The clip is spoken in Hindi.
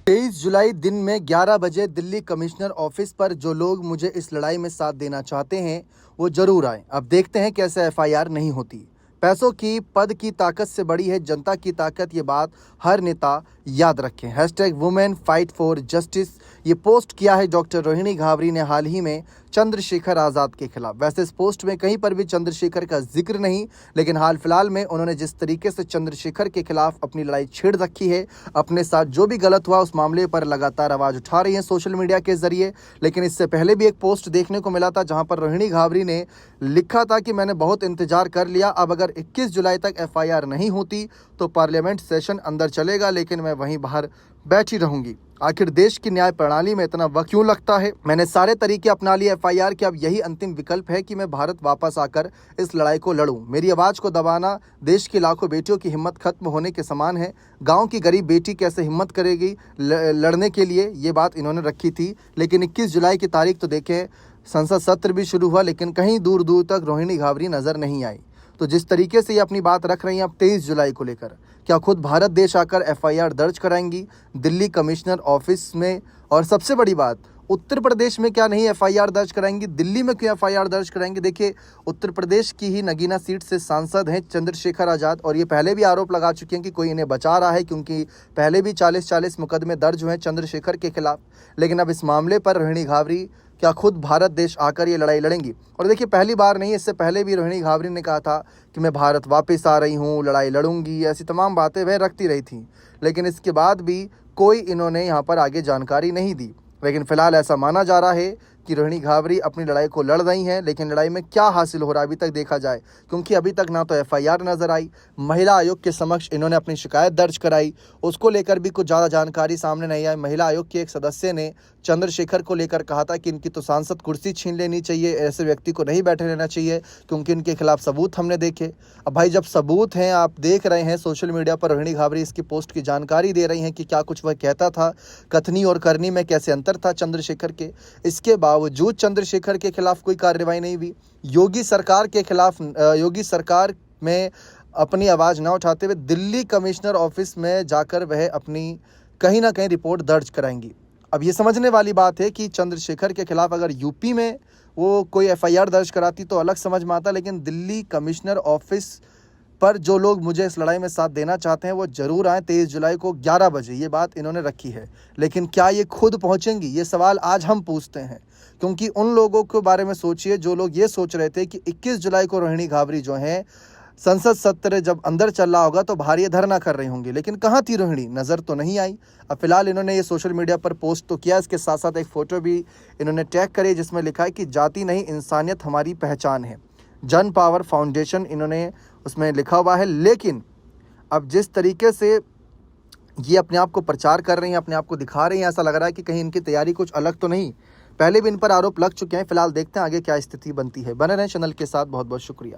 23 जुलाई दिन में 11 बजे दिल्ली कमिश्नर ऑफिस पर जो लोग मुझे इस लड़ाई में साथ देना चाहते हैं वो जरूर आएं। अब देखते हैं कैसे एफआईआर नहीं होती। पैसों की पद की ताकत से बड़ी है जनता की ताकत, ये बात हर नेता याद रखें। Hashtag women fight for justice ये पोस्ट किया है डॉक्टर रोहिणी घावरी ने हाल ही में चंद्रशेखर आज़ाद के खिलाफ। वैसे इस पोस्ट में कहीं पर भी चंद्रशेखर का जिक्र नहीं, लेकिन हाल फिलहाल में उन्होंने जिस तरीके से चंद्रशेखर के खिलाफ अपनी लड़ाई छेड़ रखी है, अपने साथ जो भी गलत हुआ उस मामले पर लगातार आवाज़ उठा रही है सोशल मीडिया के जरिए। लेकिन इससे पहले भी एक पोस्ट देखने को मिला था जहां पर रोहिणी घावरी ने लिखा था कि मैंने बहुत इंतजार कर लिया, अब अगर 21 जुलाई तक एफआईआर नहीं होती तो पार्लियामेंट सेशन अंदर चलेगा, लेकिन मैं वहीं बाहर बैठी रहूंगी। आखिर देश की न्याय प्रणाली में इतना वक्त क्यों लगता है? मैंने सारे तरीके अपना लिए एफआईआर के, अब यही अंतिम विकल्प है कि मैं भारत वापस आकर इस लड़ाई को लड़ूं। मेरी आवाज़ को दबाना देश की लाखों बेटियों की हिम्मत खत्म होने के समान है। गांव की गरीब बेटी कैसे हिम्मत करेगी लड़ने के लिए, ये बात इन्होंने रखी थी। लेकिन 21 जुलाई की तारीख तो देखें, संसद सत्र भी शुरू हुआ, लेकिन कहीं दूर दूर तक रोहिणी घावरी नजर नहीं आई। तो जिस तरीके से ये अपनी बात रख रही हैं अब 23 जुलाई को लेकर, क्या खुद भारत देश आकर एफआईआर दर्ज कराएंगी दिल्ली कमिश्नर ऑफिस में? और सबसे बड़ी बात, उत्तर प्रदेश में क्या नहीं एफआईआर दर्ज कराएंगी, दिल्ली में क्यों एफआईआर दर्ज कराएंगी? देखिए, उत्तर प्रदेश की ही नगीना सीट से सांसद हैं चंद्रशेखर आज़ाद, और ये पहले भी आरोप लगा चुके हैं कि कोई इन्हें बचा रहा है, क्योंकि पहले भी 40-40 मुकदमे दर्ज हुए हैं चंद्रशेखर के खिलाफ। लेकिन अब इस मामले पर रोहिणी घावरी क्या खुद भारत देश आकर ये लड़ाई लड़ेंगी? और देखिए, पहली बार नहीं, इससे पहले भी रोहिणी घावरी ने कहा था कि मैं भारत वापस आ रही हूँ, लड़ाई लड़ूंगी, ऐसी तमाम बातें वह रखती रही थी। लेकिन इसके बाद भी कोई इन्होंने यहाँ पर आगे जानकारी नहीं दी। लेकिन फिलहाल ऐसा माना जा रहा है कि रोहिणी घावरी अपनी लड़ाई को लड़ रही हैं, लेकिन लड़ाई में क्या हासिल हो रहा है अभी तक देखा जाए, क्योंकि अभी तक ना तो एफआईआर नजर आई, महिला आयोग के समक्ष इन्होंने अपनी शिकायत दर्ज कराई, उसको लेकर भी कुछ ज़्यादा जानकारी सामने नहीं आई। महिला आयोग के एक सदस्य ने चंद्रशेखर को लेकर कहा था कि इनकी तो सांसद कुर्सी छीन लेनी चाहिए, ऐसे व्यक्ति को नहीं बैठे रहना चाहिए, क्योंकि इनके खिलाफ सबूत हमने देखे। अब भाई, जब सबूत हैं, आप देख रहे हैं सोशल मीडिया पर रोहिणी घावरी इसकी पोस्ट की जानकारी दे रही हैं कि क्या कुछ वह कहता था, कथनी और करनी में कैसे अंतर था चंद्रशेखर के। इसके बावजूद चंद्रशेखर के खिलाफ कोई कार्रवाई नहीं हुई। योगी सरकार के खिलाफ, योगी सरकार में अपनी आवाज़ ना उठाते हुए दिल्ली कमिश्नर ऑफिस में जाकर वह अपनी कहीं ना कहीं रिपोर्ट दर्ज कराएंगी। अब ये समझने वाली बात है कि चंद्रशेखर के खिलाफ अगर यूपी में वो कोई एफआईआर दर्ज कराती तो अलग समझ में आता, लेकिन दिल्ली कमिश्नर ऑफिस पर जो लोग मुझे इस लड़ाई में साथ देना चाहते हैं वो जरूर आएँ 23 जुलाई को 11 बजे, ये बात इन्होंने रखी है। लेकिन क्या ये खुद पहुंचेंगी, ये सवाल आज हम पूछते हैं, क्योंकि उन लोगों के बारे में सोचिए जो लोग ये सोच रहे थे कि 21 जुलाई को रोहिणी घावरी जो हैं संसद सत्र जब अंदर चल रहा होगा तो बाहर ये धरना कर रही होंगी। लेकिन कहाँ थी रोहिणी, नज़र तो नहीं आई। अब फिलहाल इन्होंने ये सोशल मीडिया पर पोस्ट तो किया, इसके साथ साथ एक फ़ोटो भी इन्होंने टैग करी जिसमें लिखा है कि जाति नहीं इंसानियत हमारी पहचान है, जन पावर फाउंडेशन इन्होंने उसमें लिखा हुआ है। लेकिन अब जिस तरीके से ये अपने आप को प्रचार कर रही हैं, अपने आप को दिखा रही हैं, ऐसा लग रहा है कि कहीं इनकी तैयारी कुछ अलग तो नहीं। पहले भी इन पर आरोप लग चुके हैं। फिलहाल देखते हैं आगे क्या स्थिति बनती है। बने रहें चैनल के साथ। बहुत बहुत शुक्रिया।